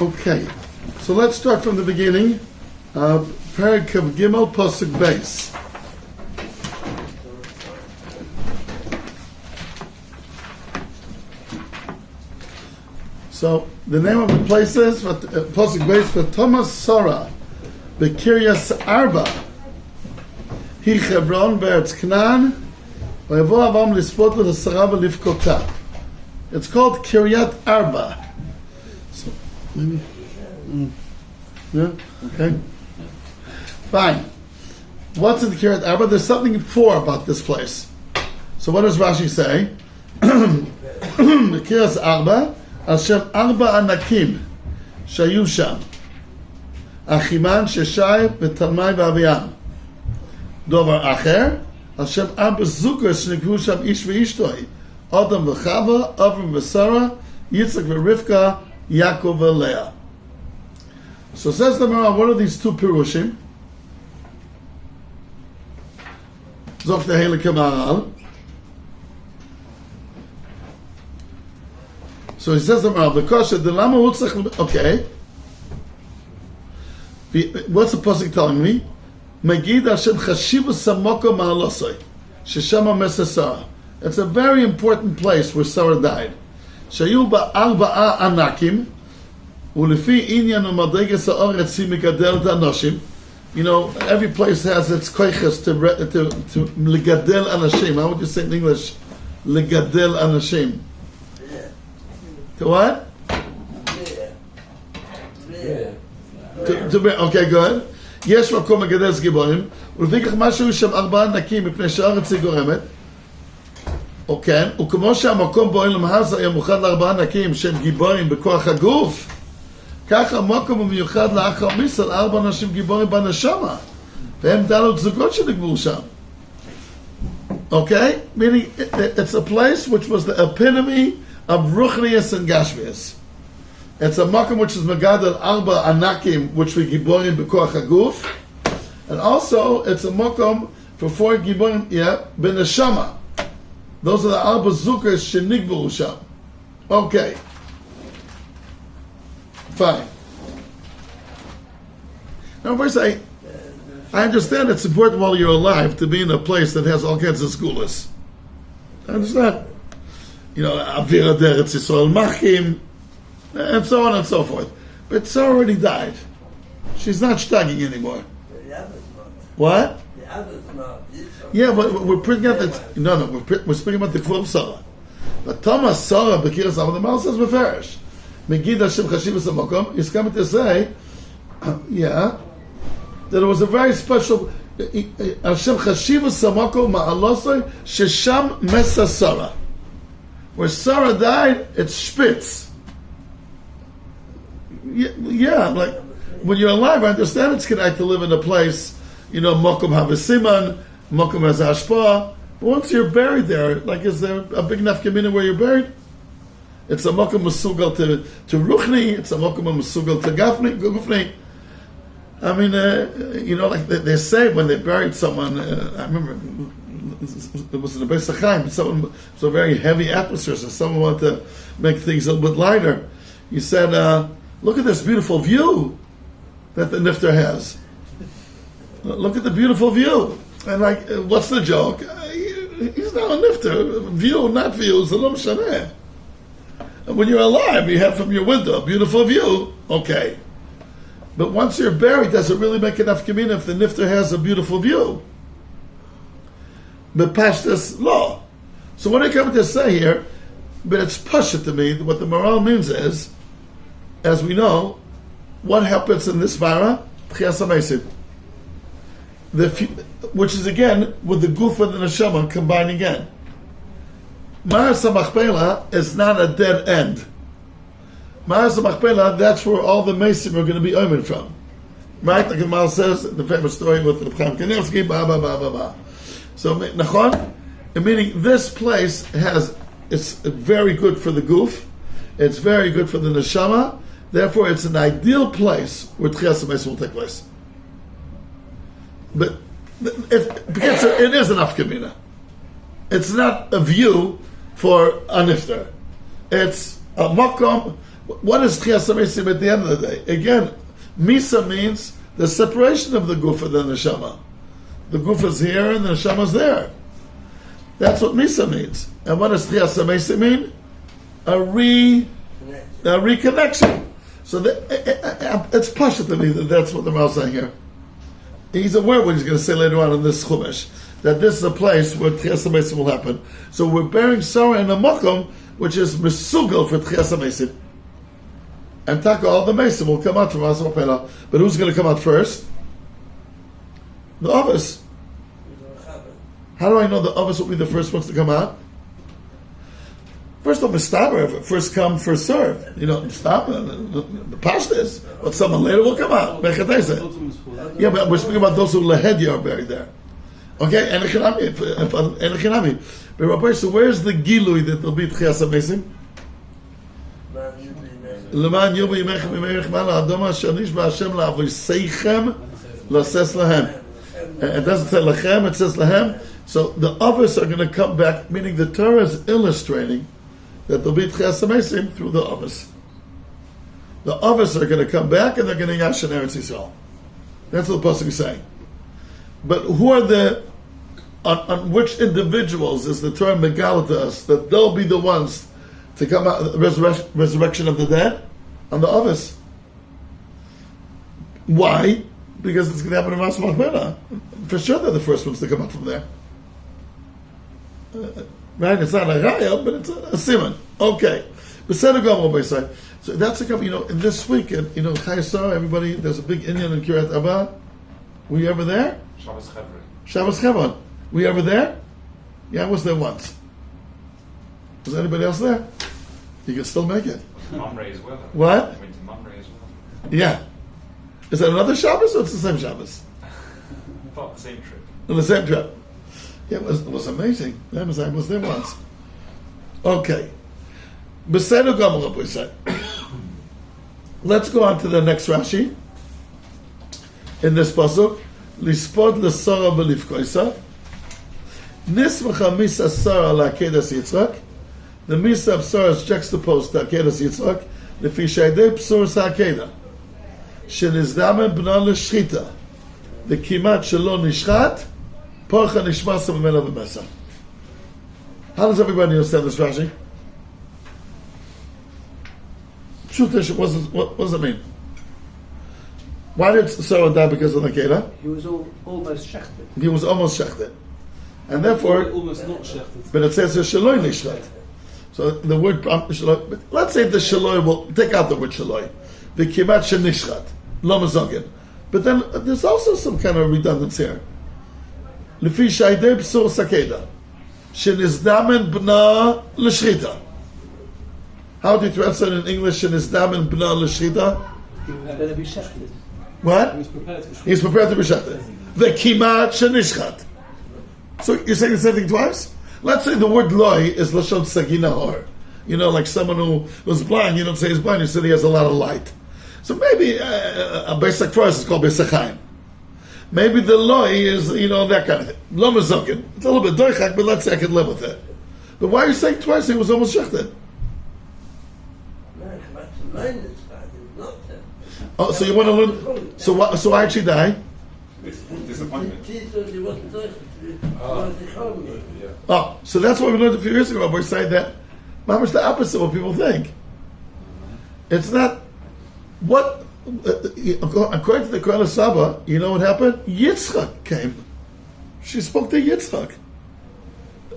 Okay, so let's start from the beginning. Perek Kav Gimel Pasuk Beis. So the name of the place is Pasuk Beis for Chayei Sara, Bekiryas Arba, Hi Hebron Be'eretz Canaan, Vayavo Avam Lispot L'Sara V'Livkota. It's called Kiryat Arba. So maybe, yeah, okay, fine. What's in the Kiryat Arba? There's something for about this place. So what does Rashi say? The Kiryat Arba. Hashem Arba Anakim Shayu Sham Achiman Sheshai V'Talmai V'Aviam Dovar Acher Hashem Arba Zukos Shnekvu Sham Ish V'Ishtoi Adam V'Chava Avram V'Sara Yitzchak V'Rivka Yaakov V'Leah. So says the Gemara, what are these two pirushim? Zok the Hele Kamaral. So he says the Kosher, the Lama Utzach, okay. What's the pasuk telling me? Megid Hashem Chashiva Samoko Ma'alosai, Sheshama Mesa Sara. It's a very important place where Sarah died. Shayu Ba'arba'a Anakim, Ulefi Inyan U'Madreges Ha'oretz Hi Megadel D'Anoshim. You know, every place has its koiches to Legadel Anashim. How would you say in English? Legadel Anashim. To what? Okay, good. יש מקום מגדל גיבורים, ולפיכך משהו שם 4 נקים מפני שהארץ היא גורמת. כן, וכמו שהמקום בו אין למהזה היה מוכן ל4 נקים שהם גיבורים בכוח הגוף, ככה המקום הוא מיוחד לאחר מיסל 4 אנשים גיבורים בנשמה, והם דלות זוגות שנגברו שם. Okay? Meaning, it's a place which was the epitome of Ruchnius and Gashmius. It's a makom which is Megadel Arba Anakim, which we Giborim B'Koach HaGuf, and also it's a makom for 4 Giborim, B'Neshama. Those are the Arba Zukas Shenigbu Sham. Okay. Fine. Now first I understand it's important while you're alive to be in a place that has all kinds of schools. I understand. You know, Avira Deretz Yisrael Machim, and so on and so forth. But Sarah already died. She's not shtagging anymore. What? Yeah, but we're putting out that. No, we're speaking about the Kvul Sarah. But Thomas Sarah Bekir Sarah, the Mal says Beferish. Megid Hashem Chashivas HaMakom is coming to say, that it was a very special Hashem Chashivas HaMakom Ma'alosai Shesham Mesa Sarah. Where Sarah died, it's Spitz. Yeah, like when you're alive, I understand it's connected to live in a place, you know, Mokum Havasiman, Mokum has Ashpa. But once you're buried there, like is there a big enough community where you're buried? It's a Mokum Masugal to Ruchni, it's a Mokum Masugal to Gufni. I mean, you know, like they say when they buried someone, I remember it was in the Beis HaChaim, someone, it was a very heavy atmosphere, so someone wanted to make things a little bit lighter. He said, look at this beautiful view that the Nifter has. Look at the beautiful view. And like, what's the joke? He's not a Nifter. View, not view, is a little shaneh. And when you're alive, you have from your window a beautiful view, okay. But once you're buried, does it really make enough community if the Nifter has a beautiful view? But Pashtas law. So what I come to say here, but it's Pasha to me, what the moral means is, as we know, what happens in this Vara? Which is again with the Guf and the Neshama combined again. Maras HaMachpelah is not a dead end. Maras HaMachpelah, that's where all the Mesim are going to be omen from. Right? Like the Mal says, the famous story with the Chaim Kanevsky, blah, blah, blah, blah, blah. So, Nachon, meaning this place it's very good for the Guf, it's very good for the Neshama, therefore it's an ideal place where Tchias HaMesim will take place. But it is an afkamina. It's not a view for a niftar. It's A makom. What is Tchias HaMesim at the end of the day? Again, Misa means the separation of the guf and the neshama. The guf is here and the neshama is there. That's what Misa means. And what does Tchias HaMesim mean? A reconnection. So it's pasha to me that that's what the Maral is saying here. He's aware what he's going to say later on in this chumash, that this is a place where Tchias HaMesim will happen. So we're bearing Sarah in a makom which is mesugal for Tchias HaMesim. And taka, all the Mesim will come out from Asa Mapela. But who's going to come out first? The Avos. How do I know the Avos will be the first ones to come out? First of all, Mistaber, first come, first serve. Mistaber, the past is, but someone later will come out. Yeah, but we're speaking about those who Lahedi are buried there. Okay, and Echinami. But Rabbi, so where's the Gilui that will be Tchias HaMesim? למען יובי ימכם ימך מעל האדמה אשר נשבע השם לאבויסייכם לעשש להם. It doesn't say lachem, it says lahem. So the others are going to come back, meaning the Torah is illustrating that there'll be Tchias HaMesim through the others. The others are going to come back and they're going to yashin Eretz Yisrael. That's what the pasuk is saying. But who are on which individuals is the Torah megal to us that they'll be the ones to come out, the resurrection of the dead? On the others. Why? Because it's going to happen in Mas Machmela. For sure they're the first ones to come out from there. Right? It's not a raya, but it's a simon. Okay. So that's a couple, in this week, Chayei Sara, everybody, there's a big Indian in Kiryat Arba. Were you ever there? Shabbos Chevron. Were you ever there? Yeah, I was there once. Was anybody else there? You can still make it. Mamre as well. What? I went to Mamre as well. Yeah. Is that another Shabbos or it's the same Shabbos? Thought the same trip. On the same trip. Yeah, it was amazing. I was there once. Okay. Beseder Gomel, Rabbi said. Let's go on to the next Rashi. In this pasuk, Lispod l'Sara v'lifkoisa. Nismacha misa Sara la'akedas Yitzchak. The misa of Sarah is juxtaposed to akedas Yitzchak. Lefi shaydei psur ha'akeda. Shenizdamen b'na l'shchita. The kimat shelo nishchat. Porcha nishmasa v'mena v'mesa. How does everybody understand this Rashi? Shutish, what does it mean? Why did Sarah die because of the Akeda? He was almost shechted. He was almost shechted. And therefore, almost not shechted. But it says shaloi nishchat. So the word shaloi, but let's say the shaloi will take out the word shaloi. The kimat shenishchat, lo mezogin. But then there's also some kind of redundancy here. Lefi shaydei psur sakeda, shenizdamen b'na l'shchita. How do you translate in English shenizdamen b'na l'shchita? Better be shechted. What? He's prepared to be shechted. The kimat shenishchat. So you're saying the same thing twice? Let's say the word loy is lashon sagina hor. Like someone who was blind, you don't say he's blind, you say he has a lot of light. So maybe a basic first is called Beisachayim. Maybe the loy is, that kind of thing. Lo mezokin. It's a little bit doichak, but let's say I can live with it. But why are you saying twice he was almost shechted? Oh, so you want to learn? So why did she die? Disappointment. Oh, so that's what we learned a few years ago. We're saying that Mama's the opposite of what people think. It's not what according to the Chayei Sara, you know what happened? Yitzchak came. She spoke to Yitzchak.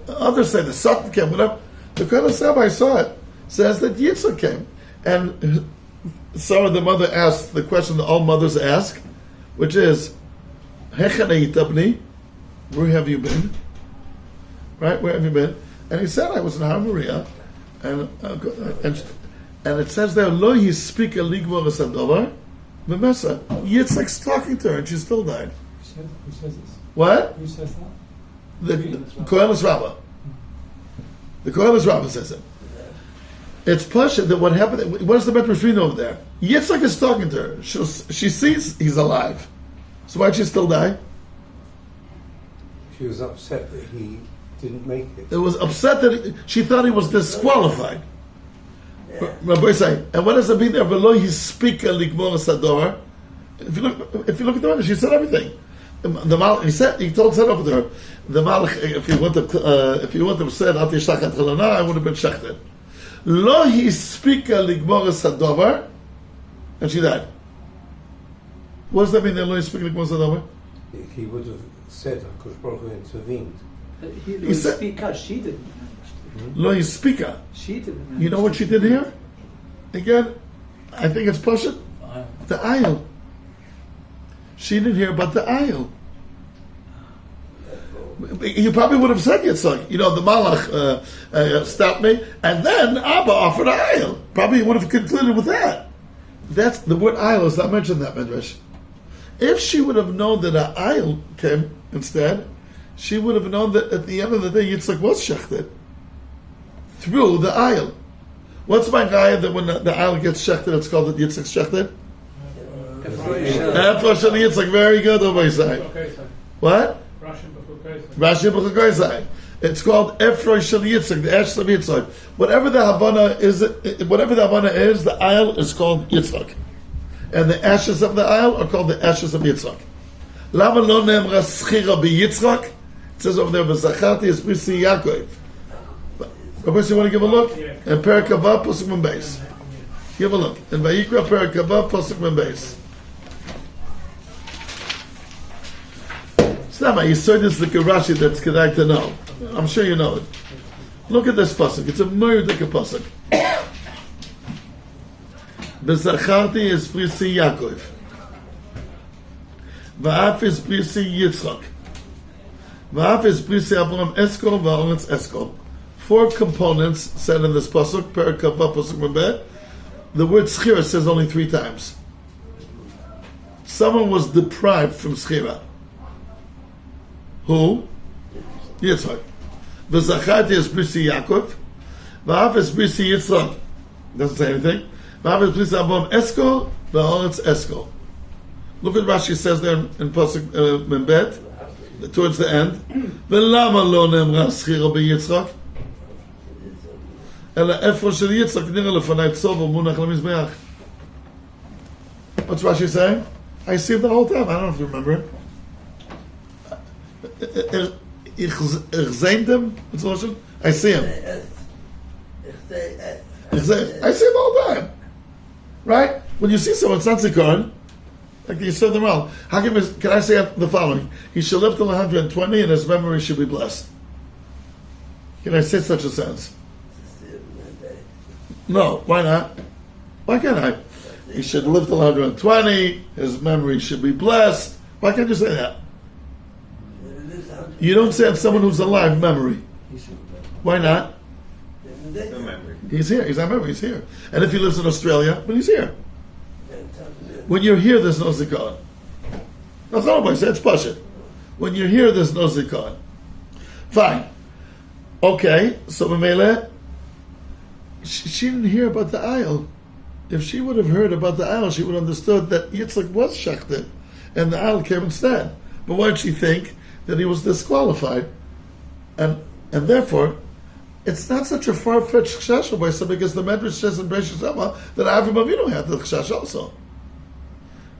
Others say the Satan came, whatever. The Chayei Sara, I saw it, says that Yitzchak came. And Sarah, the mother, asked the question that all mothers ask, which is, Hechanei, where have you been? Right, where have you been? And he said, I was in Har Maria, and it says there, Lo yispik aligma v'sadovar v'mesa. Yitzchak's talking to her, and she still died. Who says this? What? Who says that? The Chayei Sara. The Chayei Sara says it. It's Pasha that what happened. What is the better between over there? Yitzchak is talking to her. She sees he's alive. So why did she still die? She was upset that he didn't make it. It was upset that she thought he was disqualified. Rabbi say, and what does it mean there? V'lo hispika ligmor sador. If you look at the one, she said everything. The Malach, he told said over there. The Malach, if he would have said Al Tishtachat Chalana, I would have been shechted. Lo hispika ligmor sador, and she died. What does that mean? That lo hispika ligmor sador? He would have said HaKadosh Baruch Hu intervened. He said- speak out. She didn't. Lo hispika. She didn't. You know what she did here? Again, I think it's Pashat. The aisle. She didn't hear about the aisle. You probably would have said Yitzchak. You know, the Malach stopped me, and then Abba offered an aisle. Probably would have concluded with that. That's the word aisle is not mentioned in that midrash. If she would have known that an aisle came instead, she would have known that at the end of the day Yitzchak was shechted through the aisle. What's my guy that when the aisle gets shechted, it's called the Yitzchak shechted? Efrosh and Yitzchak, very good, Rabbi Say. What? Rashi b'chukay say. It's called Efrosh and Yitzchak, the ashes of Yitzchak. Whatever the Havana is, the aisle is called Yitzchak. And the ashes of the aisle are called the ashes of Yitzchak. Lama lo ne'emra schira b'Yitzchak? It says over there, v'zacharti es brisi Yaakov. Rabbi, you want to give a look? In Perek Kavav, Pasuk Mem Beis. Give a look. In Vayikra, Perek Kavav, Pasuk Mem Beis. It's not my Yisod, it's the Rashi that's kedai to know. I'm sure you know it. Look at this pasuk. It's a murdik pasuk. V'zacharti es brisi Yaakov. V'af es brisi Yitzchak. V'af es brisi Avraham Eskol v'Oretz Eskol. 4 components said in this pasuk. Perek Kavav pasuk Mem Beis. The word schira says only 3 times. Someone was deprived from schira. Who? Yitzchak. V'zacharti es brisi Yaakov. V'af es brisi Yitzchak. Doesn't say anything. V'af es brisi Avraham Eskol v'Oretz Eskol. Look what Rashi says there in pasuk Mem Beis, towards the end. V'lama lo ne'emra schira b'Yitzchak? אלא איפה של יצחק נראה לפני צוב ומונח למזבח. What's Rashi saying? I see him the whole time. I don't know if you remember it. Ich sehen them? What's the Lashon? I see him. I see him the whole time. Right? When you see someone, it's not zikaron. Like you said them wrong. How can I say the following? He should live till 120 and his memory should be blessed. Can I say such a sentence? No, why not? Why can't I? He should live till 120, his memory should be blessed. Why can't you say that? You don't say of someone who's alive memory. Why not? No memory. He's here, he's our memory, he's here. And if he lives in Australia, but he's here. When you're here, there's no zikaron. That's not what I said, it's pashut. When you're here, there's no zikaron. Fine. Okay, so Mamela, she didn't hear about the aisle. If she would have heard about the aisle, she would have understood that Yitzchak was shechted, and the aisle came instead. But why did she think that he was disqualified? And therefore, it's not such a far-fetched chashash by some, because the Medrash says in Beis Shema that Avraham Avinu had the chashash also.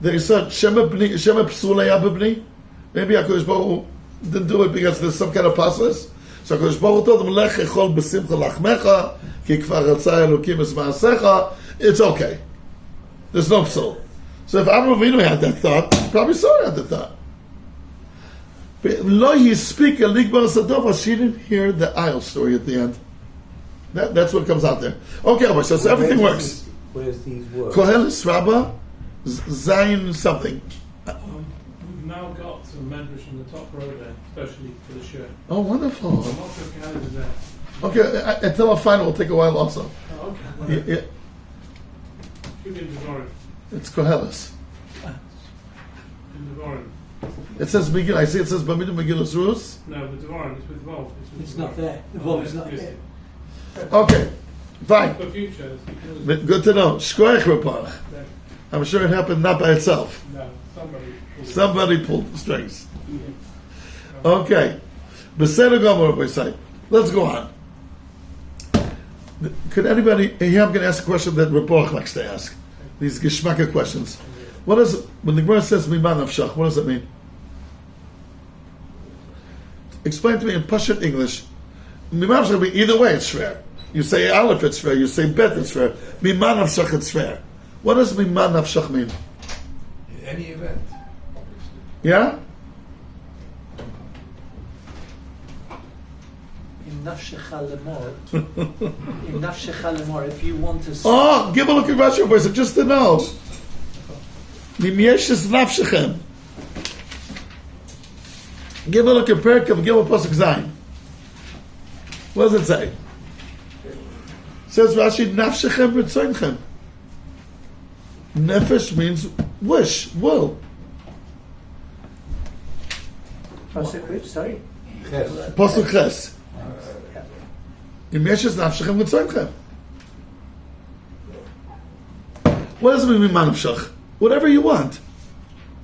That he said, Shema psulei abibni. Maybe HaKadosh Baruch Hu didn't do it because there's some kind of passes. So HaKadosh Baruch Hu told him, Lech echol b'simcha lachmecha, ki kvar ratzai Elokim es ma'asecha. It's okay. There's no psul. So if Avraham Avinu had that thought, probably Sarah had the thought. But lo yispik el ligbar sadova, she didn't hear the aisle story at the end. That's what comes out there. Okay, so everything works. Where's these words? Koheles Rabbah, Zayin something. We've now got some medrash in the top row there, especially for the shirt. Oh, wonderful. I'm not sure if you had it there. Okay, until I find it, will take a while also. Oh, okay. Yeah, Should be in Devarim. it's Koheles. In Devarim. It says Megillah. I see it says Bamidim Megillus Rus. No, but Devarim, it's with Vav. It's not there. The Vav is not there. Okay, fine. For future, you can always- Good to know. Shkoyach Rapach. no, I'm sure it happened not by itself. no, Somebody pulled the strings. Okay. Beseder Gomer, we say. Let's go on. Could anybody, here I'm going to ask a question that Rebbe likes to ask. These geschmacka questions. What is, when the Gemara says Miman Nafshach, what does it mean? Explain to me in Pashut English. Miman Nafshach means either way it's fair. You say Aleph it's fair, you say Bet it's fair. Miman Nafshach it's fair. What does Miman Nafshach mean? In any event. Yeah? In nafshecha lemor. In nafshecha lemor. If you want to. Oh, give a look at Rashi boys, just to know. Mimyeshes nafshechem. Give a look at Perk of Gimel Pasuk Zayin. What does it say? It says Rashi, nafshechem ritzonchem. Nefesh means wish, will. Pasuk which? Sorry. Ches. Pasuk Ches. Mimyeshes nafshechem ritzonchem. What does it mean, Miman Nafshach? Whatever you want.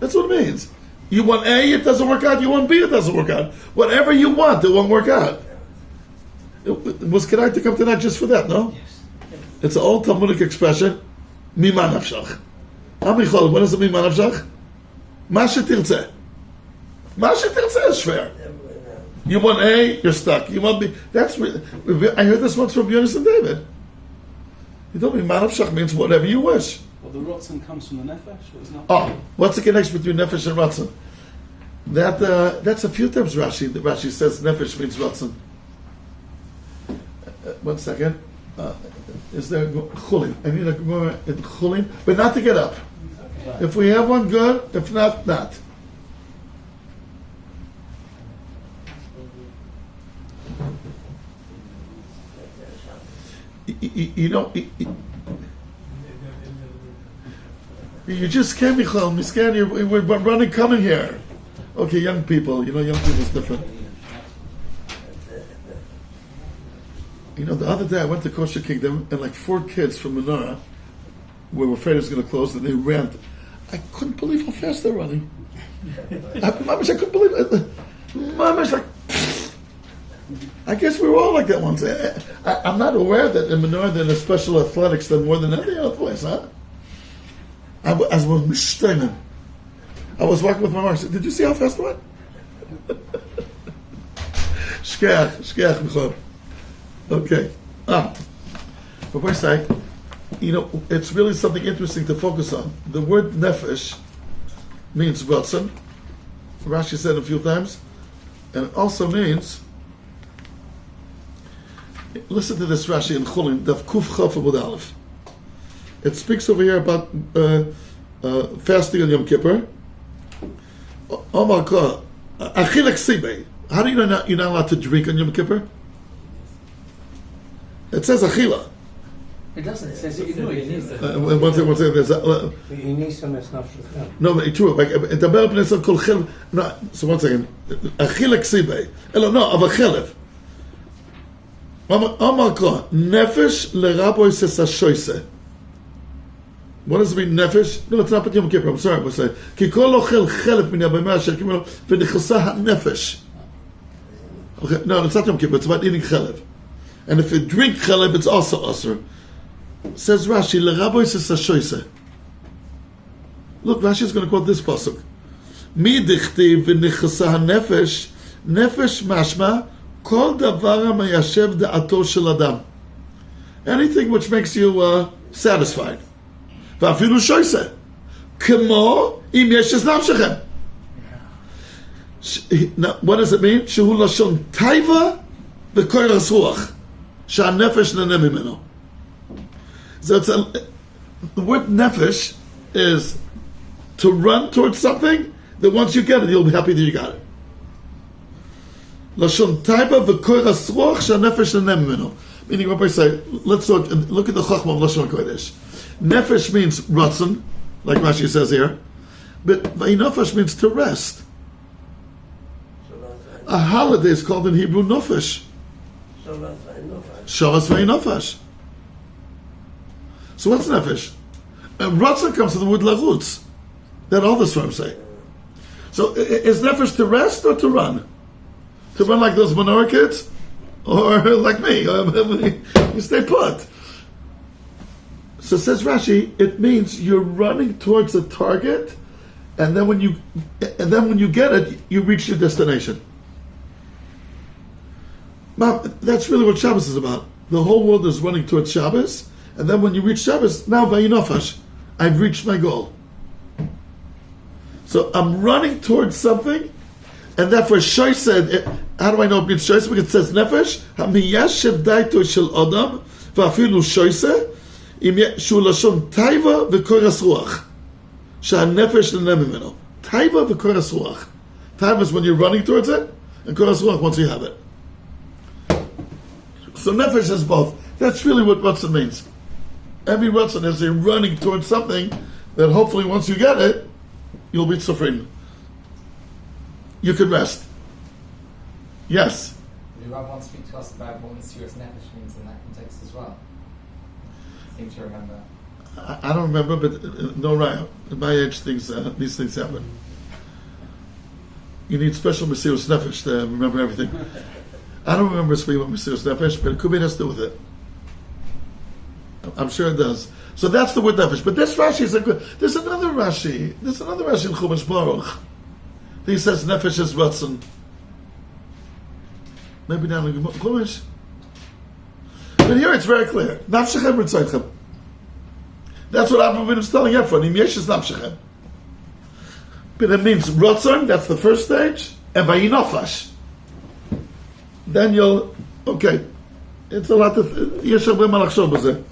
That's what it means. You want A, it doesn't work out. You want B, it doesn't work out. Whatever you want, it won't work out. Was Kedai to come tonight just for that, no? Yes. It's an old Talmudic expression, Miman Nafshach. Amichol, what is it, Miman Nafshach? Ma shetirtzeh. Ma shetirtzeh is fair. You want A, you're stuck. You want B. That's I heard this once from Yonis and David. You told me Miman Nafshach means whatever you wish. Well, the rotzen comes from the nefesh, or is not? Oh, what's the connection between nefesh and ratzon? That's a few times Rashi. Rashi says nefesh means ratzon. 1 second. Is there chulin? I need a gemara in chulin, but not to get up. If we have one, good. If not, not. You know. You just can't be calm. We're running, coming here. Okay, young people. You know, young people is different. You know, the other day I went to Kosher Kingdom and like 4 kids from Menorah, we were afraid it was going to close, and they ran. I couldn't believe how fast they're running. Mamash, I couldn't believe it. Mamash, like, I guess we were all like that once. I'm not aware that in Menorah there's special athletics than more than any other place, huh? I was mishtainen. I was walking with my mom. I said, "Did you see how fast I went?" Shkeach, Michal. Okay. But I say, you know, it's really something interesting to focus on. The word nefesh means ratzon. Rashi said it a few times, and it also means. Listen to this Rashi in Chulin, Daf Kuf Chaf Amud Aleph. It speaks over here about fasting on Yom Kippur. Oh my God. Achilek Sibei. How do you know you're not allowed to drink on Yom Kippur? It says Achila. It doesn't. It says you know it is. One second. There's Inisam es nafshechem. no, but true. No, so 1 second. Achilek Sibei. No, of Achilev. Oh my God. Nefesh lerabo says Ashoise. What does it mean, nefesh? No, it's not Yom Kippur. I'm sorry, I'm saying. Ki kol ochel chelef min yabamah asher kimelo v'nechasa ha-nefesh. Okay, no, it's not Yom Kippur. It's about eating chelef. And if you drink chelef, it's also asur. Says Rashi, l'rabo says hashoise. Look, Rashi is going to quote this pasuk. Mi dichtiv v'nechasa ha-nefesh, nefesh mashma, kol davar ha'mayashev da'ato shel adam. Anything which makes you satisfied. ואפילו שויסה, כמו אם יש את נפשכם. What does it mean? שהוא לשון טייבה וכוח רוח, שהנפש נהנה ממנו. So the word nefesh is to run towards something that once you get it, you'll be happy that you got it. לשון טייבה וכוח רוח, שהנפש נהנה ממנו. Meaning, what I say, let's look at the Chachma of Lashon Kodesh. Nefesh means ratzon, like Rashi says here, but vayinofesh means to rest. A holiday is called in Hebrew nofesh. Shavas vayinofesh. So what's nefesh? Ratzon comes from the word larutz. That all the Swarms say. So is nefesh to rest or to run? To run like those menorah kids? or like me, you stay put. So says Rashi, it means you're running towards a target, and then when you get it, you reach your destination. That's really what Shabbos is about. The whole world is running towards Shabbos, and then when you reach Shabbos, now vayinofash, I've reached my goal. So I'm running towards something, and therefore Shoy said, how do I know it means Shoy? Because it says Nefesh, hamiyash shevdaito shel Adam, va'afilu Shoyse, שהוא לשון טייבה וקורס רוח שהנפש נהנה ממנו. טייבה וקורס רוח. Taiva is when you're running towards it, and קורס רוח once you have it. So nefesh is both. That's really what Ratzon means. Every Ratzon is you're running towards something that hopefully once you get it, you'll be suffering. You can rest. Yes? Do you want to speak to us about what Mesiras Nefesh means in that context as well? Seem to remember. I don't remember, but no raya. At my age, these things happen. You need special Mesiras Nefesh to remember everything. I don't remember speaking about Mesiras Nefesh, but it could be has to do with it. I'm sure it does. So that's the word Nefesh. But this Rashi is there's another Rashi. There's another Rashi in Chumash Baruch. He says Nefesh is Ratzon. Maybe down in Chumash. But here it's very clear. Nafshechem Ritzaitchem. That's what Avraham is telling Ephron. Im yesh is Nafshechem. But it means Ratzon, that's the first stage, and Vayinofash. Then you'll, okay. It's a lot of, yesh הרבה מה לחשוב בזה.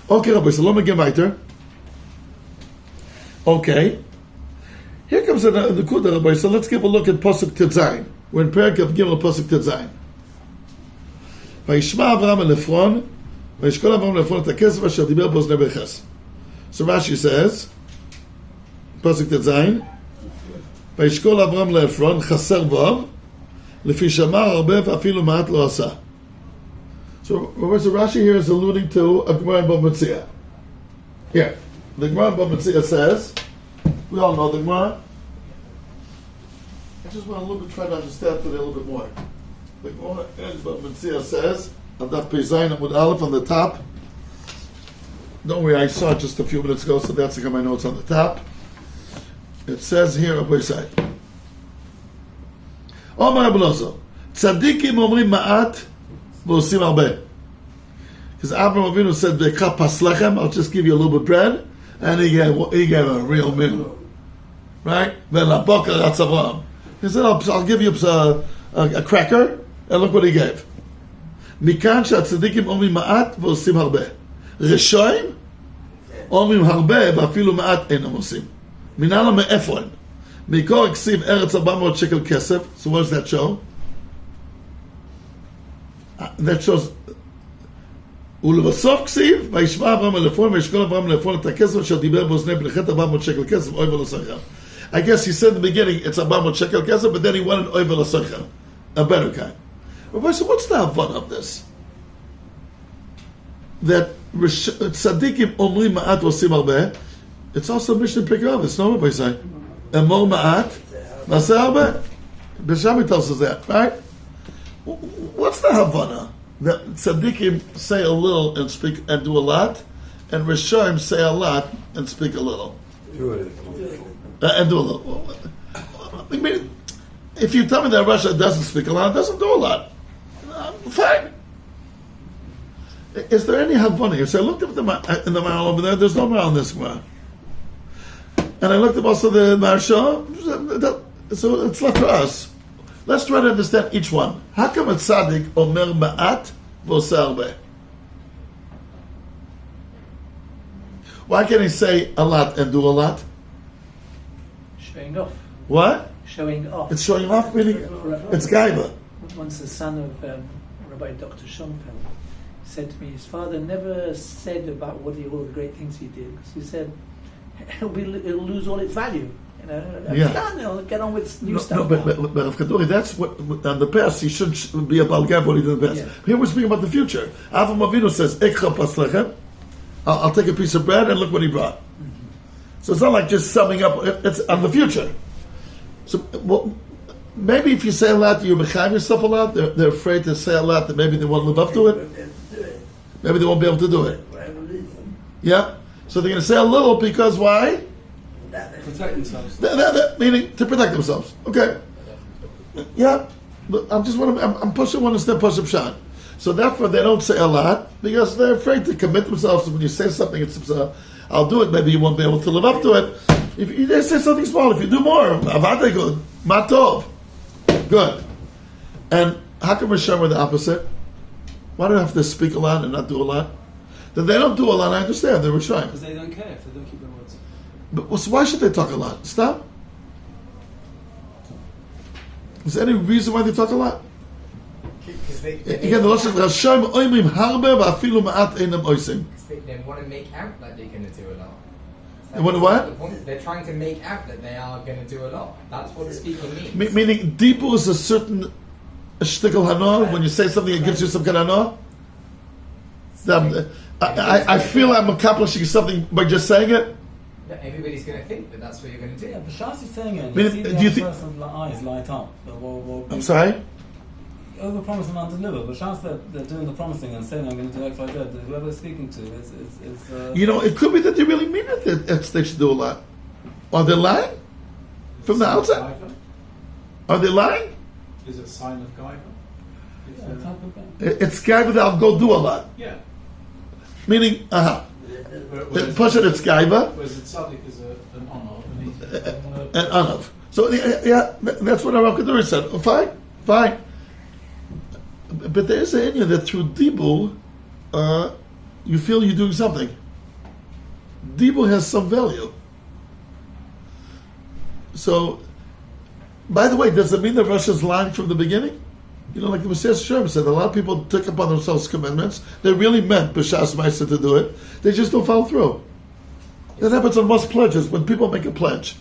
Okay, Rabbi, so let me get weiter. Okay. Here comes the Kuda, Rabbi, so let's give a look at Pasuk Tetzayin. We're in Perek of Gimel Pasuk Tetzayin. וישמע אברהם אל עפרון, וישקול אברהם אל עפרון את הכסף אשר דיבר באוזני בכס. So Rashi says, פסוק ט"ז, וישקול אברהם לעפרון חסר וו, לפי שמר הרבה ואפילו מעט לא עשה. So Rashi here is alluding to a Gemara in Bava Metzia. Here, the Gemara in Bava Metzia says, we all know the Gemara. I just want to try to understand today a little bit more. The Gemara in Bava Metzia says, on Daf Pei Zayin Amud Aleph on the top. Don't worry, I saw it just a few minutes ago, so that's my notes on the top. It says here, Rabbi Say, Omar Ablozo, Tzadikim omrim ma'at v'osim arbeh. Because Abraham Avinu said, V'ekha pas lechem, I'll just give you a little bit of bread, and he gave a real meal. Right? V'labokar ratz Avraham. He said, I'll give you a cracker, and look what he gave. Mikan שהצדיקים אומרים מעט ועושים הרבה. רשעים אומרים הרבה ואפילו מעט אינם עושים. מנהלם מאיפה הם? מקור הכסיב ארץ 400 שקל כסף. So what does that show? That shows ולבסוף כסיב וישמע אברהם אל עפרון וישקול אברהם אל עפרון את הכסף אשר דיבר באוזני בני חת 400 שקל כסף אוי ולסחר. I guess he said in the beginning it's 400 shekel kesef, but then he wanted oivel l'seichel, a better kind. Rabbi, so what's the havana of this? That tzadikim omrim ma'at v'osim arbeh. It's also Mishnah Pekah. It's not Rabbi say emor ma'at na'aseh arbeh. B'Shami tells us that, right? What's the havana that tzadikim say a little and speak and do a lot, and Rishonim say a lot and speak a little? And do a little. I mean, if you tell me that Russia doesn't speak a lot, doesn't do a lot, fine. Is there any havana here? So I looked up in the Maral over there. There's no Maral in this Gemara. And I looked up also the Maharsha. So it's left to us. Let's try to understand each one. How come a tzaddik omer ma'at v'oseh arbeh? Why can't he say a lot and do a lot? Showing off. What? Showing off. It's showing off, meaning it's gaiva. Once the son of Rabbi Dr. Schoenfeld said to me, his father never said about all the great things he did, because he said it'll lose all its value. You know, it's done. He'll get on with new stuff. But Rav Kaduri, that's what on the past he should be a balgav what he did in the past. Yeah. Here we're speaking about the future. Avraham Avinu says, "Ekcha pas lechem." I'll take a piece of bread and look what he brought. So it's not like just summing up. It's on the future. So maybe if you say a lot, you're behind yourself a lot. They're afraid to say a lot that maybe they won't live up to it. Maybe they won't be able to do it. Yeah. So they're going to say a little because why? Protect themselves. Meaning to protect themselves. Okay. Yeah. But I'm pushing one step, push up shot. So therefore they don't say a lot because they're afraid to commit themselves. When you say something, it's I'll do it. Maybe you won't be able to live up to it. If they say something small, if you do more, avade good, matov, good. And how come Rishon are the opposite? Why do they have to speak a lot and not do a lot? That they don't do a lot, I understand. They're Rishon. Because they don't care if they don't keep their words. But so why should they talk a lot? Stop. Is there any reason why they talk a lot? Again, the Lashon Hashem oimim harbe va'afilu ma'at einam oisim. They want to make out that they're going to do a lot. They want to what? They're trying to make out that they are going to do a lot. That's what the speaking means. Meaning, dibu is a certain shtickle hana. When you say something, it gives you some kind of hana. I feel I'm accomplishing something by just saying it. Everybody's going to think that that's what you're going to do. Yeah, but Shas is saying it. Meaning, You see do the you other think- person's eyes light up. I'm sorry. Overpromise and undeliver. But Shas, they're doing the promising and saying, I'm going to do X, Y, Z. Whoever they're speaking to is It could be that they really mean it. That they should do a lot. Are they lying from the outside? Are they lying? Is it a sign of gaiva? yeah, type of thing. It's guy that I'll go do a lot. Yeah. Meaning, Whereas push it. It's gaiva. whereas the tzaddik is an honor, And anav. So yeah, that's what Rav Kaduri said. Oh, fine. But there is an idea that through dibu, you feel you're doing something. Dibu has some value. So, by the way, does it mean that Russia's lying from the beginning? You know, like the Messiah Sherm said, a lot of people took upon themselves commandments. They really meant B'Shas Ma'aseh to do it. They just don't follow through. That happens on most pledges. When people make a pledge,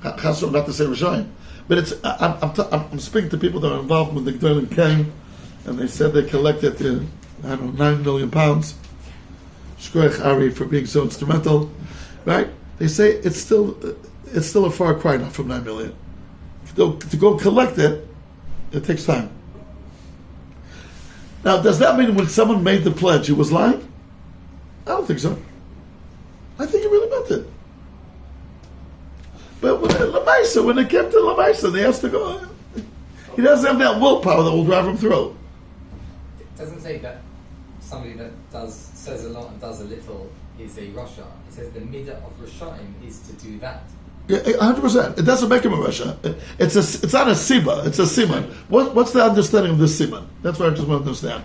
Chasam, not to say Rishayim, but it's I'm speaking to people that are involved when the Gdolim came, and they said they collected I don't know, 9 million pounds. Shkoyach Ari for being so instrumental, right? They say it's still a far cry now from 9 million. To go collect it, it takes time. Now, does that mean when someone made the pledge, he was lying? I don't think so. I think he really meant it. But when it came to Lamaisa, they has to go. He doesn't have that willpower that will drive him through. It doesn't say that somebody that says a lot and does a little is a Rasha. It says the midah of Rashaim is to do that. Yeah, 100%. It doesn't make him a Rasha. It's not a Siba, it's a Siman. What's the understanding of this Siman? That's what I just want to understand.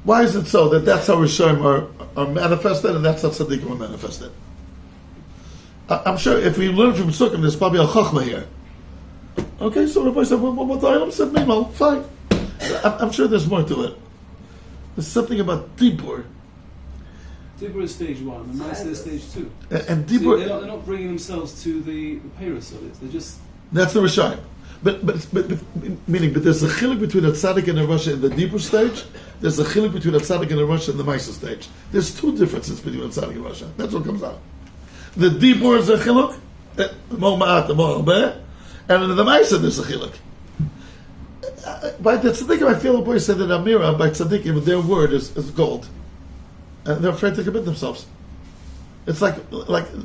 Why is it so that that's how Rishonim are manifested and that's how Tzaddikim are manifested? I'm sure if we learn from Sukkim, there's probably a Chachma here. Okay, so Rabbi said, what the Olam said, Mimo, fine. I'm sure there's more to it. There's something about Dibur. Dibur is stage one, and Ma'aseh is stage two. And See, Dibur, they're not bringing themselves to the Paris of it. They're just that's the Rishonim. But there's a chiluk between a tzaddik and a Rasha in the Dibur stage. There's a chiluk between a tzaddik and a Rasha in the Maisa stage. There's two differences between a tzaddik and Rasha. That's what comes out. The Dibur is a chiluk, more ma'at, more albeh, and in the Maisa there's a chiluk. By the tzaddikim, I feel the boy said that Amira, by tzaddikim, their word is gold. And they're afraid to commit themselves. It's like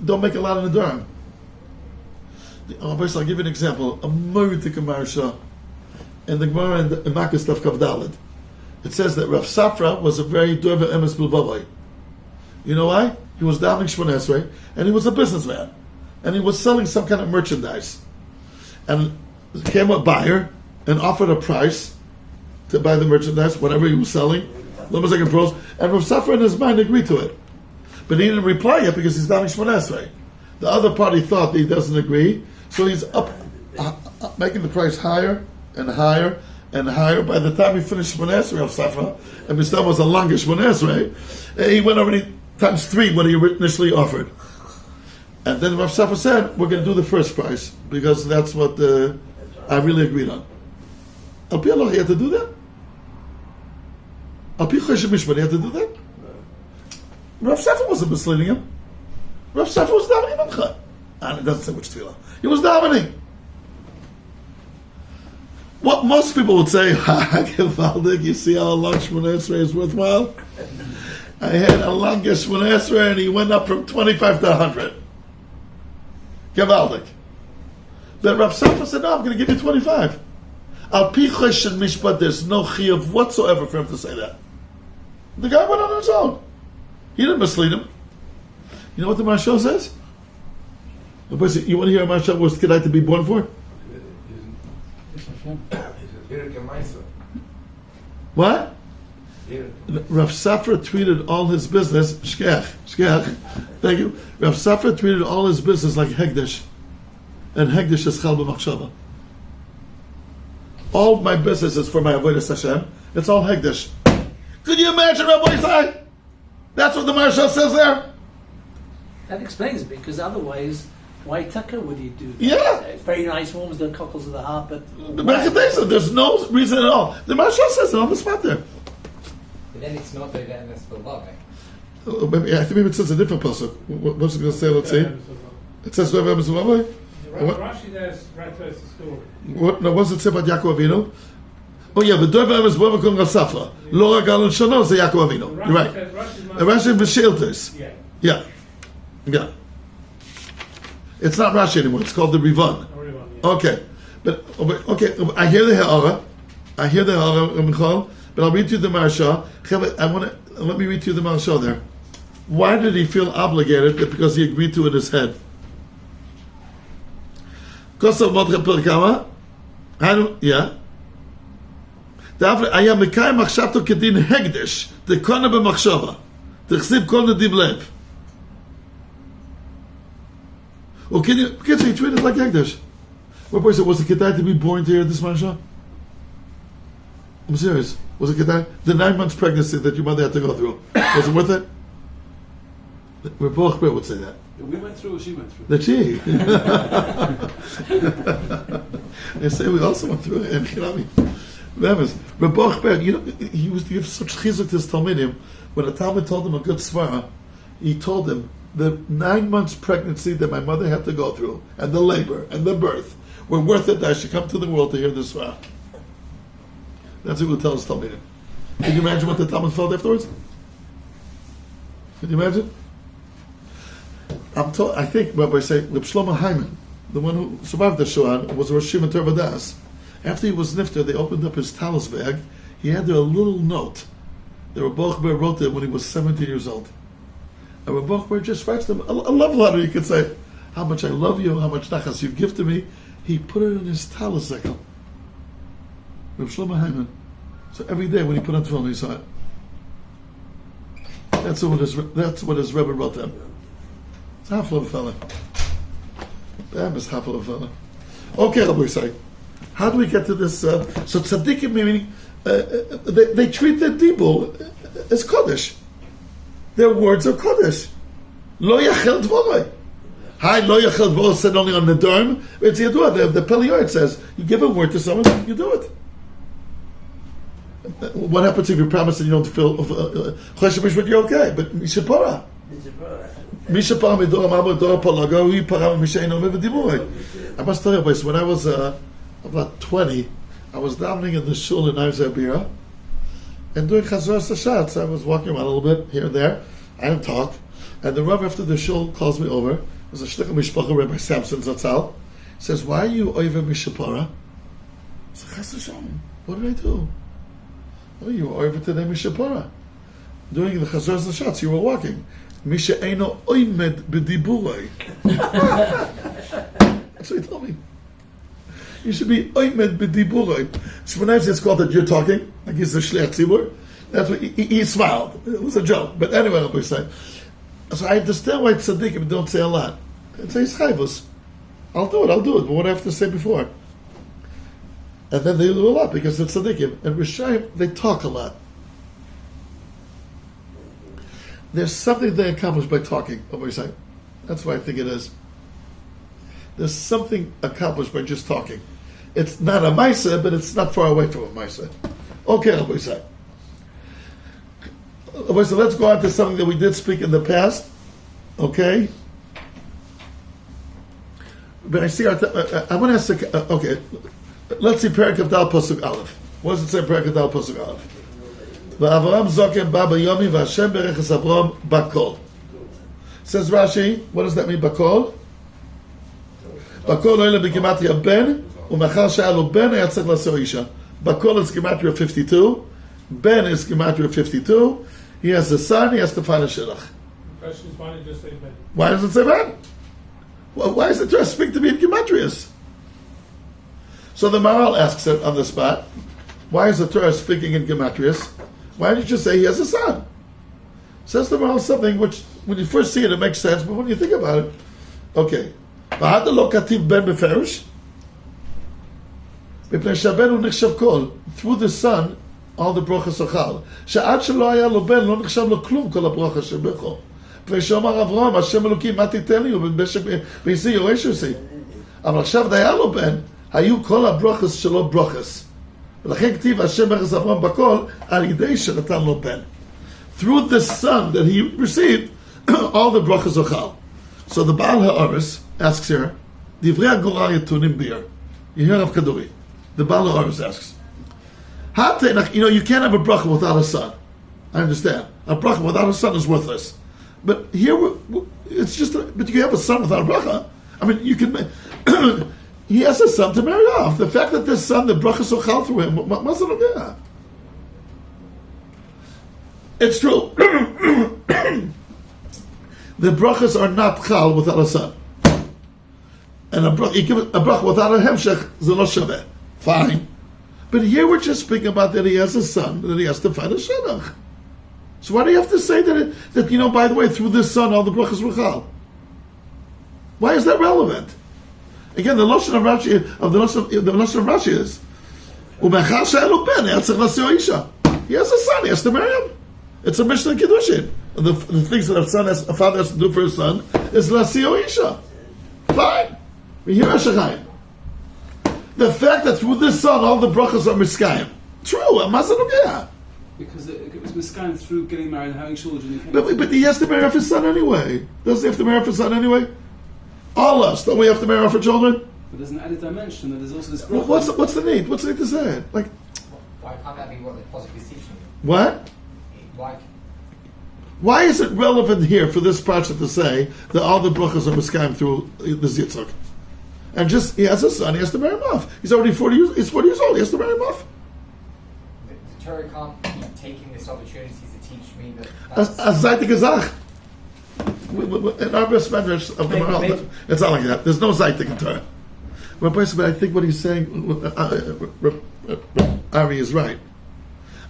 don't make a lot in the Durham. I'll give you an example. A Muritik Marsha in the Gemara in Makkah Stav Kavdalid. It says that Rav Safra was a very dover emes bilbavai. You know why? He was davening Shmon Esrei, and he was a businessman, and he was selling some kind of merchandise. And came a buyer and offered a price to buy the merchandise, whatever he was selling. And Rav Safra in his mind agreed to it. But he didn't reply yet because he's davening Shmon Esrei. The other party thought that he doesn't agree, so he's up making the price higher and higher and higher. By the time he finished Shmon Esrei of Safra, and Mr. was a longer Shmon Esrei, he went already times 3 what he initially offered. And then Rav Safra said, we're going to do the first price, because that's what I really agreed on. Al Pi Allah, he had to do that? Al Pi Choshen Mishpat, he had to do that? Rav Safra wasn't misleading him. Rav Safra was davening Mincha. And it doesn't say which tefillah. He was davening. what most people would say, Gevaldik, you see how a long Shmoneh Esrei is worthwhile? I had a long Shmoneh Esrei and he went up from 25 to 100. Gevaldik. But Rav Safra said, no, I'm going to give you 25. Al pi chosh and mishpat, there's no chiyuv whatsoever for him to say that. The guy went on his own. He didn't mislead him. You know what the Marshal says? You want to hear a Marshal was Kedai to be born for? What? Rav Safra treated all his business, shkech, thank you. Rav Safra treated all his business like Hegdish. And Hegdish is Chal b'machshava. All of my business is for my avodas Hashem. It's all Hegdish. Could you imagine, Rabbi Isai? That's what the Marshal says there. That explains it, because otherwise, why tucker would you do that? Yeah. It's very nice, warms the cockles of the heart, but There's no reason at all. The Marshal says it on the spot there. But then it's not over MS Bavare. I think maybe it says a different pasuk. What's it going to say? Let's see. It says Rav Emes Rashi there's refers to story. What does it say about Yaakov Avinu? Oh yeah, but Dov Emes Bava Kum Rav Safra. Lo Ragal and Shano is Yaakov Avinu. You're right. Rashi B'Sheiltos. Yeah. It's not Rashi anymore. It's called the Rivan. Okay, but I hear the Ha'ara, Michal, but I'll read to you the Marsha. Let me read to you the Marsha there. Why did he feel obligated? Because he agreed to it in his head. Kosav Modche Perkama. Yeah. היה מקיים מחשבתו כדין הקדש, דקונה במחשבה, תחסיב כל נדיב לב. He treated like Hegdish. What person was it Kedai to be born to hear this Marsha? I'm serious. Was it Kedai? The 9 months pregnancy that your mother had to go through, was it worth it? Rebbe would say that. We went through what she went through. That she. They say we also went through it. And you know what I mean? Rebbe, he used to give such chizuk to his Talmidim. When a Talmud told him a good svara, he told him the 9 months pregnancy that my mother had to go through, and the labor, and the birth, were worth it that I should come to the world to hear this svara. That's what he would tell his Talmidim. Can you imagine what the Talmud felt afterwards? Can you imagine? I think Rabbi say Reb Shlomo Hyman, the one who survived the Shoah, was a Rosh Hashanah Torah Das. After he was nifter, they opened up his talus bag. He had there a little note that Rabbi Ochber wrote there when he was 17 years old. And Rabbi Ochber just writes them a love letter. You could say, how much I love you, how much nachas you give to me. He put it in his talus zekel. Reb Shlomo Hyman. So every day when he put on tefillin, he saw it. That's what his Rebbe wrote to him. It's half of a fella. That is half of a fella. Okay, Rabbi say, how do we get to this? So tzaddikim, meaning they treat their dibur as kodesh. Their words are kodesh. Lo yachel dvorei. Hi, lo yachel dvorei said only on the dorm. It's yadua. The Peliot says you give a word to someone, you do it. What happens if you promise that you don't feel choshev mishpat? You're okay, but mishapora. Mishapora midora ma'amor dora polaga. We para misheino mevediburei. I must tell you, boys, when I was about 20, I was davening in the shul in Arzabira, and during Chazar Sashatz, I was walking around a little bit here and there. I didn't talk, and the Rav after the shul calls me over. It was a shlichah mishpacha, Rabbi Samson Zatzal. Says, "Why are you over mishapora?" I said, "Chas Hashem, what did I do?" "Oh, you were over today mishapora. During the Chazar Sashatz, you were walking. Misha eino oimed b'diburei." That's what he told me. You should be oimed b'diburei. Shmoneh it's called that you're talking, like he's a shliach tzibur. That's what he smiled. It was a joke, but anyway, I'll be saying. So I understand why tzaddikim don't say a lot. They say chayvus. I'll do it. But what do I have to say before? And then they do a lot because it's tzaddikim. And Rishayim, they talk a lot. There's something they accomplish by talking. What we say. That's why I think it is. There's something accomplished by just talking. It's not a Maisa, but it's not far away from a Maisa. Okay, Rabbi say. So let's go on to something that we did speak in the past. Okay? But I see I want to ask, okay, let's see Perek of Dal Pasuk Aleph. What does it say in Perek of Dal Pasuk Aleph? V'Avram Zokem ba b'yomi v'Hashem berech es Avram bakol. Says Rashi, what does that mean, bakol? Bakol oile b'gematria ben, u'machar she'aya lo ben היה צריך לעשות isha. Bakol is gematria 52, Ben is gematria 52, he has a son, he has to find a shidduch. The question is, why did you just say Ben? Why does it say Ben? Why does the Torah speak to me in gematrias? So the Maharal asks it on the spot, why is the Torah speaking in gematrias? Why did you just say he has a son? Says the Maharal something which, when you first see it, it makes sense, but when you think about it, okay. V'hada lo kativ ben beferish? Through the son, all the brachas ochal. שעד שלא היה לו בן, לא נחשב לו כלום כל הברכה שבכו. ושאמר אברהם, השם אלוקים, מה תיתן לי? ובמשק בישי יורש יוסי. אבל עכשיו היה לו בן, היו כל הברחס שלו ברחס. ולכן כתיב, השם ברכס אברהם בכל, על ידי שנתן לו בן. Through the son that he received, all the brachas ochal. So the Baal Ha'aris asks here, דברי הגורל יתונים ביר. You hear of Kaduri. The Baal Ha'aris asks, you can't have a bracha without a son. I understand. A bracha without a son is worthless. But here, it's just, but you have a son without a bracha. I mean, you can, he has a son to marry off. The fact that this son, the bracha so chal through him, what's it okay? It's true. The brachas are not chal without a son. And a bracha without a hemshech, zelo shaveh. Fine. But here we're just speaking about that he has a son, that he has to find a shidduch. So why do you have to say that, by the way, through this son, all the brachas were chal? Why is that relevant? Again, the Lashon of Rashi, is, Umechal she'elu ben, yatzech lasio isha. He has a son, he has to marry him. It's a Mishnah Kiddushin. The things that a father has to do for his son is lasio isha. Fine. Here Ashachayim. The fact that through this son all the brachas are miskayim. True, because it was miskayim through getting married and having children. But he has to marry off his son anyway. Doesn't he have to marry off his son anyway? All us, don't we have to marry off our children? But there's an added dimension that there's also this bracha. What's the need? What's the need to say it? Like, why can't that be what the Pasuk is teaching you? What? Why is it relevant here for this parsha to say that all the brachas are miskayim through the Yitzchak? And just, he has a son, he has to marry him off. He's already 40 years old, he has to marry him off. The Torah can't keep taking this opportunity to teach me that As Zayte Gezach. In our best medrash of the Maharal, it's not like that. There's no Zayte in Torah. But I think what he's saying, Ari is right.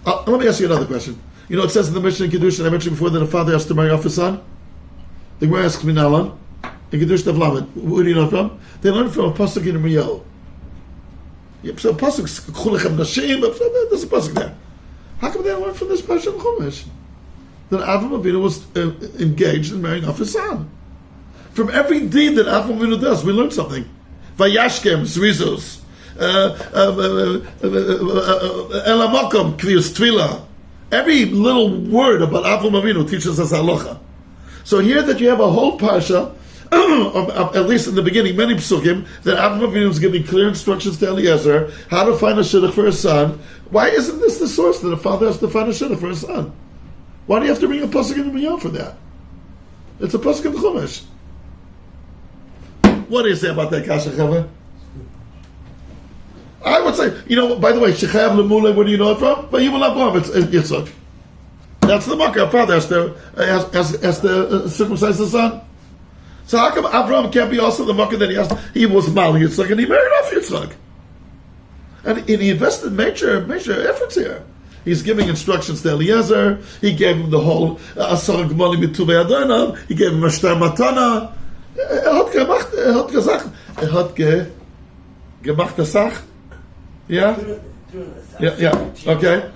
Let me ask you another question. It says in the Mishnah in Kedushin, I mentioned before that a father has to marry off his son. The Gemara asks me now, in Kedushin of Lamed, where do you know from? They learn from a pasuk in Riyah. So pasuk Chulechem Nashim, there's a pasuk there. How come they learn from this pasuk in Chumash? That Avram Avinu was engaged in marrying off his son. From every deed that Avram Avinu does, we learn something. Vayashkem Zrizus, Elamokom Kviyus Tvila. Every little word about Avram Avinu teaches us halacha. So here that you have a whole parsha, at least in the beginning, many psukim, that Avram Avinu is giving clear instructions to Eliezer how to find a shidduch for his son. Why isn't this the source that a father has to find a shidduch for his son? Why do you have to bring a pasuk in the Miyah for that? It's a pasuk in the Chumash. What do you say about that, Kasha Chava? I would say, by the way, Shechayav Lemule, where do you know it from? Vayimul Avraham, it's Yitzchak. That's the makkah. A father has to circumcise the son. So how come Avraham can't be also the makkah that he was Mal Yitzchak and he married off Yitzchak? And he invested major efforts here. He's giving instructions to Eliezer. He gave him the whole Asar Gmali Mituvei Adonai. He gave him a Shtar Matana. Gemacht Asach. Yeah? Yeah. Okay.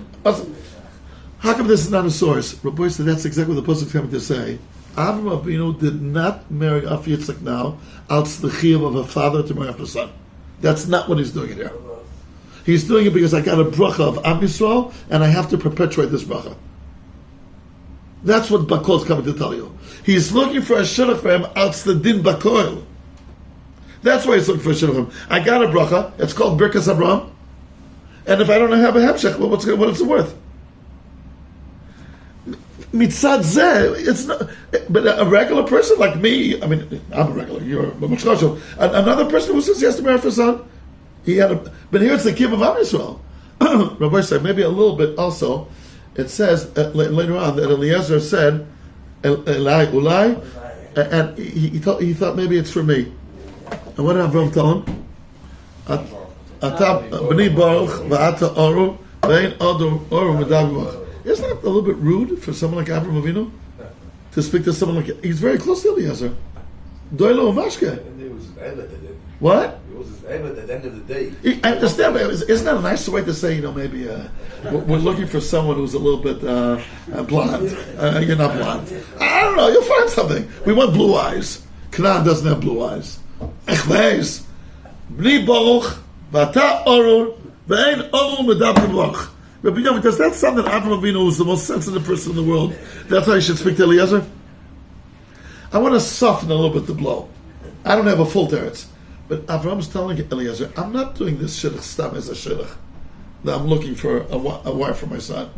How come this is not a source? Rabbi said that's exactly what the Pasuk is coming to say. Avraham Avinu did not marry off Yitzchak now out the chiyuv of a father to marry off a son. That's not what he's doing it here. He's doing it because I got a bracha of Am Yisrael and I have to perpetuate this bracha. That's what Bakol is coming to tell you. He's looking for a shidduch for him out the din Bakol. That's why he's looking for a shidduchim. I got a bracha. It's called Birkas Abraham. And if I don't have a hemshech, well, what is it worth? Mitzad zeh, it's not. But a regular person like me, I mean, I'm a regular. You're a much larger. Another person who says he has to marry for a son, he had a. But here it's the Kim of Am Yisrael. Rabbi said maybe a little bit also. It says later on that Eliezer said, "Elai ulai," and he thought maybe it's for me. And what did Avram tell him? Ata b'ni baruch v'ata oru ve'in oru medav. Isn't that a little bit rude for someone like Avram Avinu to speak to someone like he's very close to Eliezer? Doilo Mashke. It was his Eved at the end. What? It was his Eved at the end of the day. I understand, but isn't that a nice way to say, maybe we're looking for someone who's a little bit blonde. You're not blonde. I don't know, you'll find something. We want blue eyes. Canaan doesn't have blue eyes. Echveis. Bni Baruch, Vata Orur, Ve'ein Orur Medav Baruch. Rabbi Yom, does that sound that Avram Avinu, who's the most sensitive person in the world, that's how you should speak to Eliezer? I want to soften a little bit the blow. I don't have a full teretz. But Avram's telling Eliezer, I'm not doing this shidduch stam as a shidduch. That I'm looking for a wife for my son.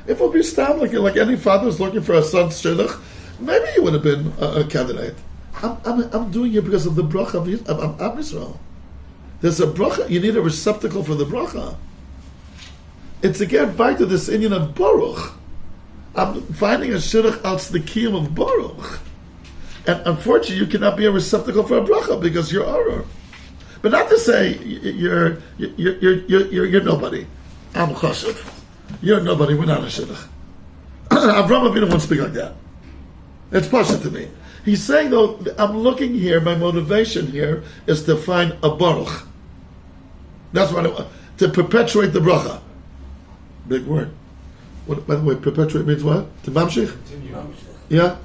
If it would be stam, like any father is looking for a son's shidduch, maybe you would have been a candidate. I'm doing it because of the bracha of Am Yisrael. There's a bracha, you need a receptacle for the bracha. It's to get back to this Indian of Baruch. I'm finding a shidduch out the kiyum of Baruch. And unfortunately, you cannot be a receptacle for a bracha because you're Arur. But not to say you're nobody. I'm chashuv. You're nobody. We're not a shidduch. Avram Avinu won't speak like that. It's pasha to me. He's saying though, I'm looking here. My motivation here is to find a baruch. That's what I want, to perpetuate the bracha. Big word. What, by the way, perpetuate means what? To mamshich? Yeah.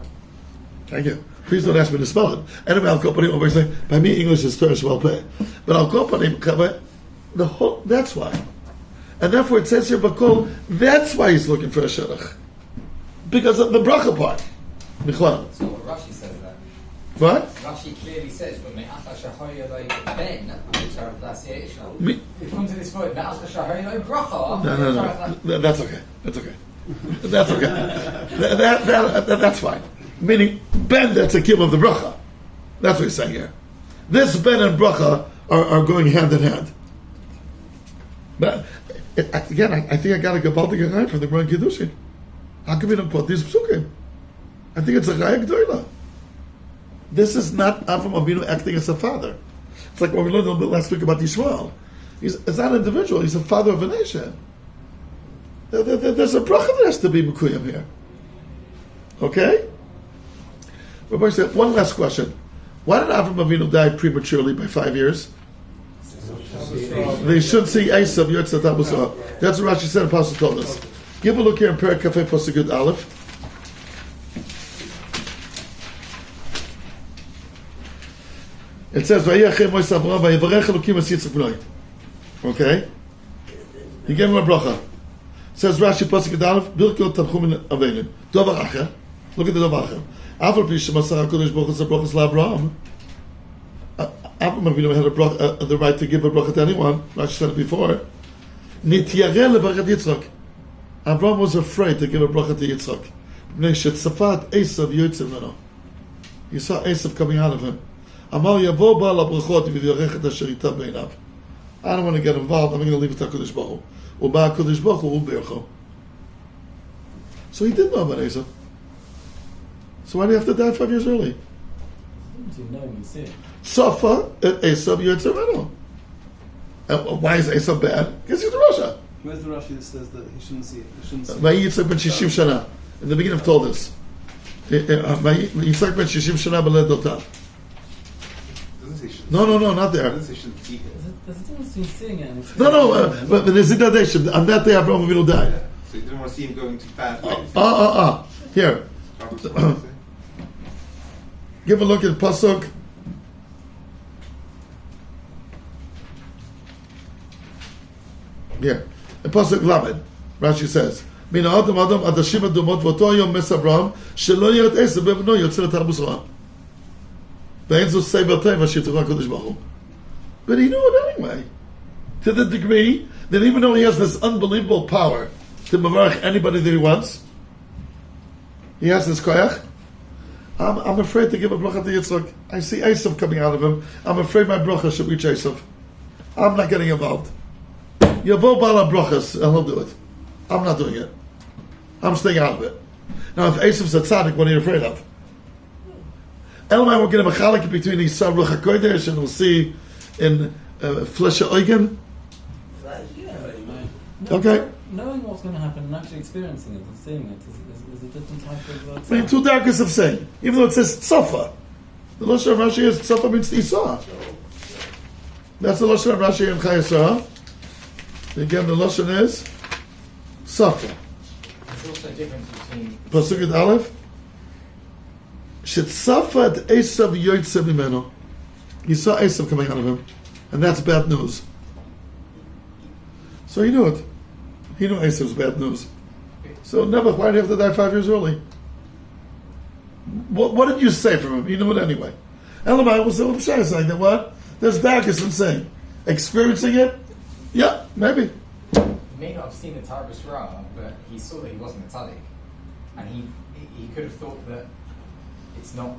Thank you. Please don't ask me to spell it. Anyway, I'll go over and say, by me, English is Torah well paid. But I'll go the whole, that's why. And therefore it says here, Bakol, that's why he's looking for a shidduch. Because of the bracha part. Michal. So Rashi says that. What? Rashi clearly says, when Ben, it comes to this word, bracha. No. That's okay. That's okay. That's okay. That's fine. Meaning, Ben, that's a kim of the bracha. That's what he's saying here. This Ben and bracha are going hand in hand. But, again, I think I got a Gavaldik Rai from the Grand Kiddushin. How come we don't put these psukim? I think it's a Raya Gdoila. This is not Avram Avinu acting as a father. It's like what we learned a little bit last week about Yishmael. It's not an individual, he's a father of a nation. There's a bracha that has to be Mekuyam here. Okay? Rabbi said, one last question. Why did Avram Avinu die prematurely by 5 years? They should see Esav Yotzat Abusah. That's what Rashi said, Apostle told us. Give a look here in Perek Kafei Pasuk Yud Aleph. It says, "Vayachem Moshe Avram vayivarech Elokim es Yitzchak b'noi." Okay, he gave him a bracha. It says Rashi Pasuk Yud Aleph, "Birkot Tanchumin Avelim." Dovar acher. Look at the Dovar acher. After Pishamasar Hakadosh Baruch Hu brachas LaAvraham, Avram Avinu had the right to give a bracha to anyone. Rashi said it before. Nityareh levarech Yitzchak. Avram was afraid to give a bracha to Yitzchak. Bnei shetzafat Esav yotzei meno. He saw Esav coming out of him. Amal yavo ba'al habrachot v'yivarech et asher itav beinav. I don't want to get involved. I'm going to leave it to HaKadosh Baruch Hu. U'ba HaKadosh Baruch Hu u'bercho. So he did know about Esav. So why do you have to die 5 years early? Safa et Esav yotzei meno. Why is Esav bad? Because he's the Russia. Where's the Rashi that says that he shouldn't see it? He shouldn't see it. Yitzchak ben Shishim Shana. In the beginning of told us. Yitzchak ben Shishim Shana b'led dotav. No, not there. There's a difference between seeing it and No, but the Ziddah Day, on that day Avraham Avinu died. So you didn't want to see him going too fast. Here. Give a look at Pasuk. Here. In Pasuk Lamed, Rashi says, Min ha'adam adam adashim adumot v'oto yom mes Avraham shelo yeret Esav b'bno yotzei l'tarbus Ram. Ve'en zo sever teva shivtach HaKadosh Baruch Hu. But he knew it anyway. To the degree that even though he has this unbelievable power to mavarech anybody that he wants, he has this koyach. I'm afraid to give a bracha to Yitzchak. I see Esav coming out of him. I'm afraid my bracha should reach Esav. I'm not getting involved. Yavo bala brachas, and he'll do it. I'm not doing it. I'm staying out of it. Now, if Esav's a tzaddik, what are you afraid of? Elamai, we're going to machalik between Yisrael Ruach HaKodesh, and we'll see in Flesha Eugen. Okay. Knowing what's going to happen and actually experiencing it and seeing it is a different type of. I mean, two darkest of saying. Even though it says Tzofa. The Lashon of Rashi is Tzofa means Esau. That's the Lashon of Rashi in Chayei Sara. Again, the Lashon is Tzofa. There's also a difference between Pasuk Aleph. Shetzafat Esav Yoytze Mimeno. He saw Esav coming out of him, and that's bad news. So he knew it. He knew Esav's bad news. So never. Why did he have to die 5 years early? What did you say from him? You knew it anyway. Elamai was saying that what? There's darkness in saying. Experiencing it? Yeah, maybe. he may not have seen the Tarbus Ra, but he saw that he wasn't a tzaddik, and he could have thought that it's not.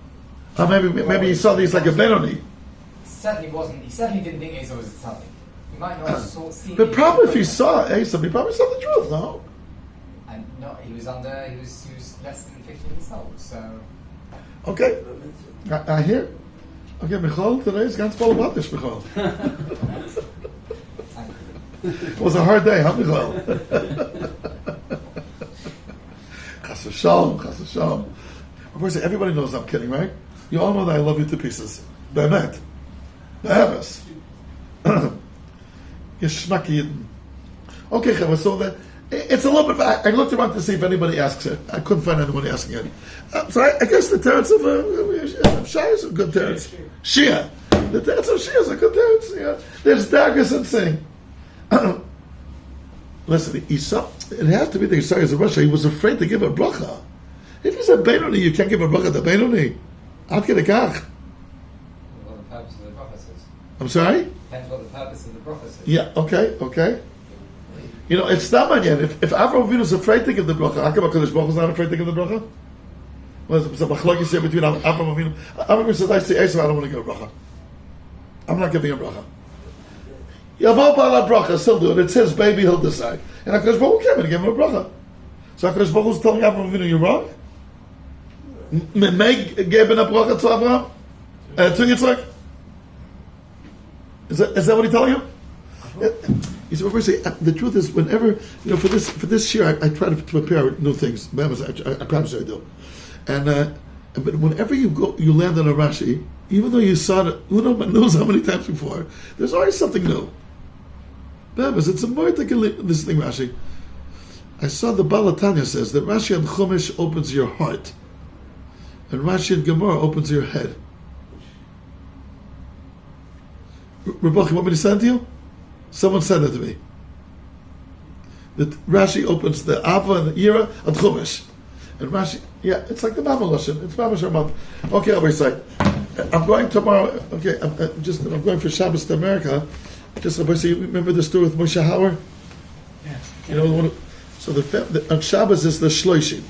Maybe he saw these like a Benoni. Certainly wasn't. He certainly didn't think Esau was a tzaddik. He might not have seen. But probably if he saw Esav, he probably saw the truth, no? And no, he was less than 15 years old. So Okay. I hear. Okay, Michal, today is ganz voll about this, Michal. It was a hard day, huh, Michal? Chas v'shalom, chas v'shalom. Of course, everybody knows I'm kidding, right? You all know that I love you to pieces. Be'emet. Be'emes. Yeshmaki Yidden. Okay, Chava, so that it's a little bit. I looked around to see if anybody asks it. I couldn't find anyone asking it. So I guess the teretz of Shia is a good teretz. Shia. The teretz of Shia is a good teretz. Yeah. There's daggers and saying. Listen, Esau, it has to be the Isaiah of Russia. He was afraid to give a bracha. If he's a Benoni, you can't give a bracha to Benoni. Ad kedei kach. what the purpose of the prophecy is. I'm sorry? Depends what the purpose of the prophecy is. Yeah, okay. You know, it's not man yet. If Avraham Avinu is afraid to give the bracha, how come HaKadosh Baruch Hu is not afraid to give the bracha? Well, it's a machlokes here between Avraham Avinu. Avraham Avinu says, I see Esau, I don't want to give a bracha. I'm not giving a bracha. Yavo bala bracha, he'll do it. It's his baby, he'll decide. And HaKadosh Baruch Hu came and gave him a bracha. So HaKadosh Baruch Hu is telling Avraham Avinu, you're wrong? Meg gave a bracha to Avraham? To Yitzchak? Is that what he's telling him? He said, the truth is, whenever, for this year, I try to prepare new things. I promise you I do. But whenever you land on a Rashi, even though you saw it, who knows how many times before, there's always something new. It's a more this thing, Rashi. I saw the Balatanya says that Rashi and Chumash opens your heart, and Rashi and Gemara opens your head. Rebbe, you want me to send to you? Someone sent it to me. That Rashi opens the Ava and the Ira and Chumash. And Rashi, it's like the Mama Lashon. It's Mama Sharmat. Okay, I'll recite. I'm going tomorrow. Okay, I'm going for Shabbos to America. Just you remember the story with Moshe Hauer? Yes. So on Shabbos is the Shloishim.